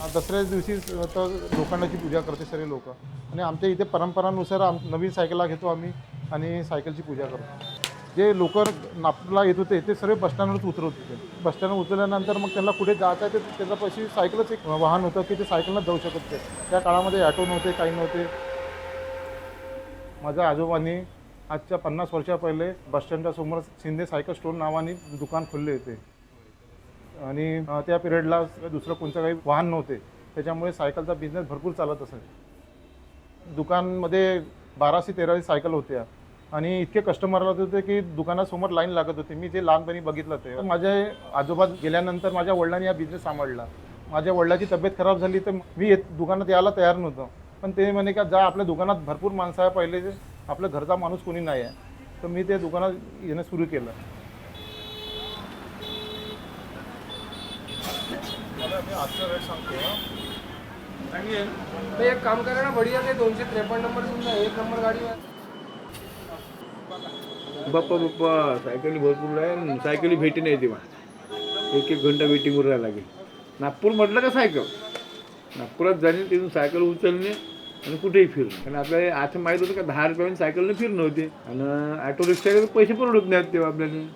दसऱ्या दिवशी तर लोखंडाची पूजा करते सर्व लोक आणि आमच्या इथे परंपरानुसार नवीन सायकलला घेतो आम्ही आणि सायकलची पूजा करतो. जे लोक नागपूरला येत होते ते सर्व बसस्टँडवरच उतरत होते. बसस्टँडवर उतरल्यानंतर मग त्यांना कुठे जायचं आहे ते त्याचा पैसे सायकलच एक वाहन होतं की ते सायकलनं जाऊ शकत होते. त्या काळामध्ये ॲटो नव्हते, काही नव्हते. माझ्या आजोबांनी आजच्या 50 वर्षा पहिले बसस्टँडच्या समोर शिंदे सायकल स्टोर नावाने दुकान खोलले होते आणि त्या पिरियडला दुसरं कोणतं काही वाहन नव्हते, त्याच्यामुळे सायकलचा बिझनेस भरपूर चालत असायचा. दुकानमध्ये 1213 सायकल होत्या आणि इतके कस्टमर लागत होते की दुकानासमोर लाईन लागत होती. मी जे लहानपणी बघितलं ते माझे आजोबा गेल्यानंतर माझ्या वडिलांनी हा बिझनेस सांभाळला. माझ्या वडिलाची तब्येत खराब झाली तर मी दुकानात यायला तयार नव्हतो, पण ते म्हणे का जा, आपल्या दुकानात भरपूर माणसं आहे, पहिले आपल्या घरचा माणूस कोणी नाही आहे. तर मी ते दुकानात येणं सुरू केलं. मला मी आजचा रेट सांगतो. तो एक काम करा ना, बढ़िया ते 253 नंबर तुमचा 1 नंबर गाडी आहे. बाप्पा सायकली भरपूर आहे. सायकली भेटी नाही तेव्हा 1-1 घंटा वेटिंगवर राहायला लागेल. नागपूर म्हटलं का सायकल, नागपुरात जाणे तिथून सायकल उचलणे आणि कुठेही फिरणं. कारण आपल्याला आता माहीत होतं का 10 रुपयाने सायकलने फिरणं होते आणि ऑटो रिक्षाचे पैसे परवडत नाहीत तेव्हा आपल्याला.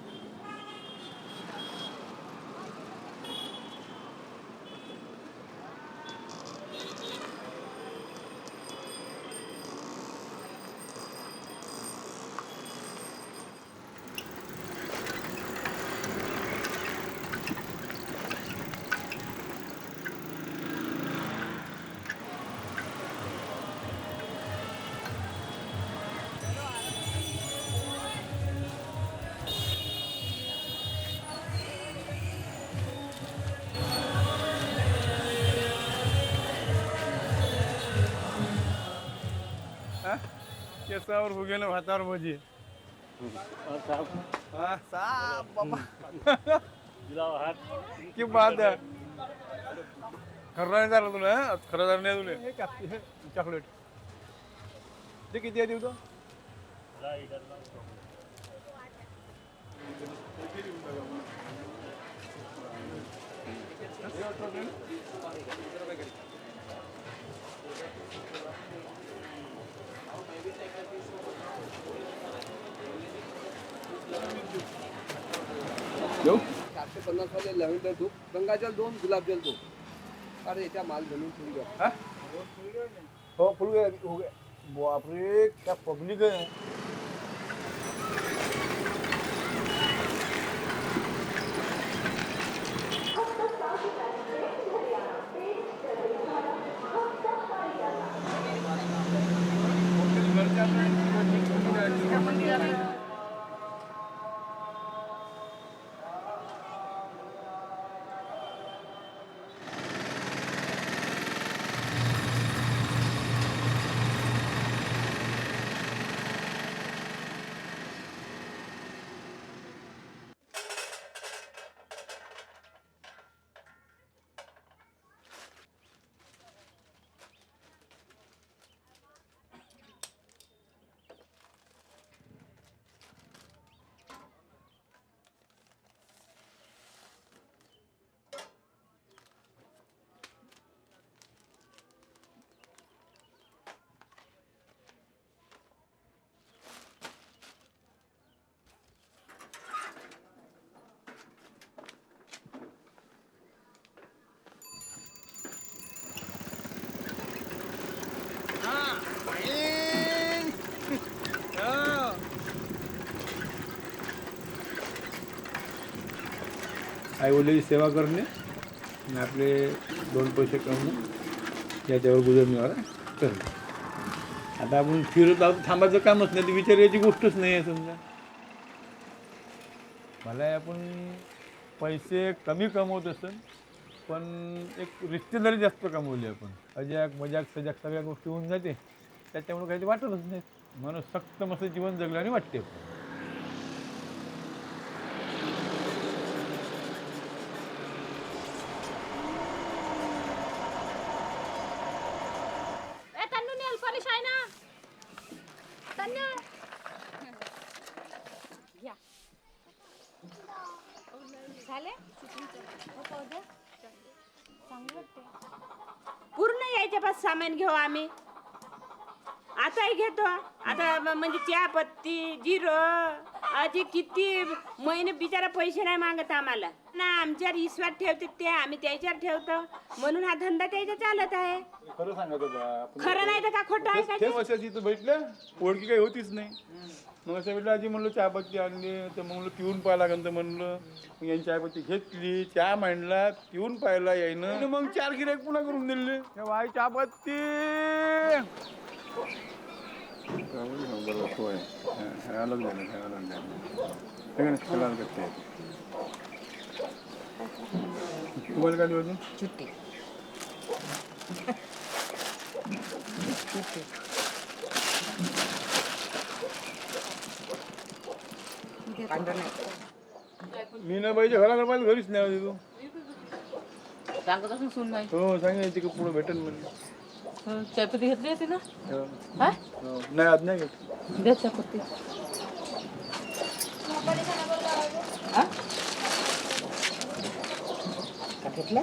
केसावर हो गेलं भातावर भजी. की बात आहे. खरं नाही झालं तुला, खरं झालं नाही तुला. चॉकलेट ते किती आहे देऊ? येऊ 450 वाले लॅव्हेंडर धूप, गंगाजल 2, गुलाबजल 2. अरे याचा माल बनवून ठेवून घ्या. हो फुल हो गया. बापरे क्या पब्लिक आहे. आईवडिलांची सेवा करणे आणि आपले 2 पैसे कमवणे याच्यावर गुजरनिर्वाह करणे. आता आपण फिरत आहोत, थांबायचं कामच नाही, ते विचारायची गोष्टच नाही आहे. समजा मला आपण पैसे कमी कमवत असेल पण एक रिश्तेदारी जास्त कमवली आपण. अजाक मजाक सजाक सगळ्या गोष्टी होऊन जाते, त्याच्यामुळे काही ते वाटतच नाही. म्हणून सक्त मस्त जीवन जगल्याने वाटते. पूर्ण यायच्यापास सामान घेऊ आम्ही. आताही घेतो. आता म्हणजे चहापत्ती जिरं असे किती महिने बिचारा पैसे नाही मागत आम्हाला ना. आमच्यावर विश्वास ठेवते ते आम्ही त्याच्यावर ठेवतो म्हणून हा धंदा त्याचा चालत आहे. खरं सांगतो बा खरं नाही तर का खोटं आहे का? ते वर्षाची इथं भेटलं ओळखी काही होतीच नाही. मग अशा वेळेला आजी म्हणलं चहापत्ती आणली तर म्हणलं पिऊन पाहायला लागेल तर म्हणलं मग यांनी चहापत्ती घेतली चहा मांडला पिऊन पाहिला यायनं मग 4 गिऱ्हाईक पुन्हा करून दिले. वाय चहापत्ती तुम्हाला काय दिवस सुट्टी मी ना पाहिजे घराकडे पाहिजे घरीच नाही आली तू. सांगत असून सुन नाही हो सांगायची की पुढे भेटेल म्हणजे चायपत्ती घेतली होती ना हो. हा हो. नाही आज नाही घेत. द्या चायपत्ती हा का घेतल्या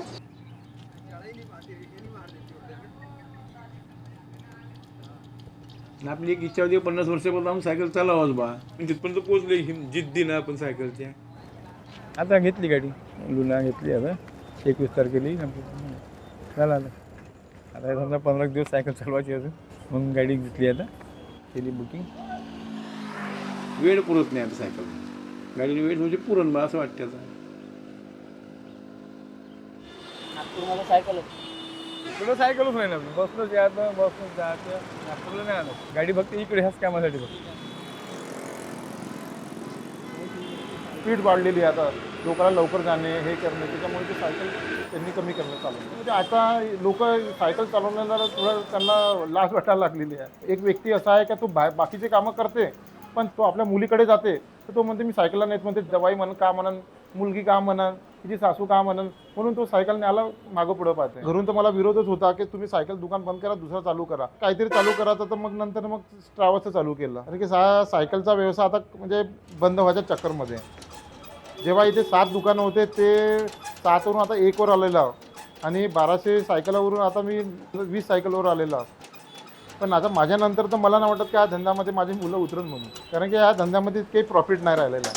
आपली एक इच्छा होती 50 वर्षापर्यंत आपण सायकल चालावंच बा. तिथपर्यंत पोहोचले जिद्दी ना आपण सायकलच्या. आता घेतली गाडी लुना घेतली आता 21 तारखेला झाला आता समजा 15 दिवस सायकल चालवायची अजून मग गाडी घेतली आता केली बुकिंग. वेळ पुरत नाही आता सायकल गाडीने वेळ म्हणजे पुरण बा असं वाटतं आता. तुम्हाला सायकल तुला सायकलच नाही ना बसनंच यायचं बसनंच जायचं नागपूरला नाही आणत गाडी फक्त इकडे ह्याच कामासाठी फक्त. स्पीड वाढलेली आहे आता लोकांना लवकर जाणे हे करणे त्याच्यामुळे ते सायकल त्यांनी कमी करणं चालू म्हणजे आता लोक सायकल चालवण्याला थोडं त्यांना लाज वाटायला लागलेली आहे. एक व्यक्ती असा आहे का तो बाकीचे कामं करते पण तो आपल्या मुलीकडे जाते तर तो म्हणते मी सायकलला नेत म्हणते जवाई म्हणून का म्हणून मुलगी का म्हणून तिची सासू का म्हणून म्हणून तो सायकल न्यायला मागं पुढं पाहते. घरून तर मला विरोधच होता की तुम्ही सायकल दुकान बंद करा दुसरा चालू करा काहीतरी चालू करायचं तर मग नंतर मग ट्रॅव्हल्सचं चालू केलं. कारण की सायकलचा व्यवसाय आता म्हणजे बंद व्हायच्या चक्करमध्ये. जेव्हा इथे 7 दुकानं होते ते 7वरून आता 1वर आलेला आणि 1200 सायकलवरून आता मी 20 सायकलवर आलेला. पण आता माझ्यानंतर तर मला नाही वाटत की या धंद्यामध्ये माझी मुलं उतरन म्हणून कारण की या धंद्यामध्ये काही प्रॉफिट नाही राहिलेला.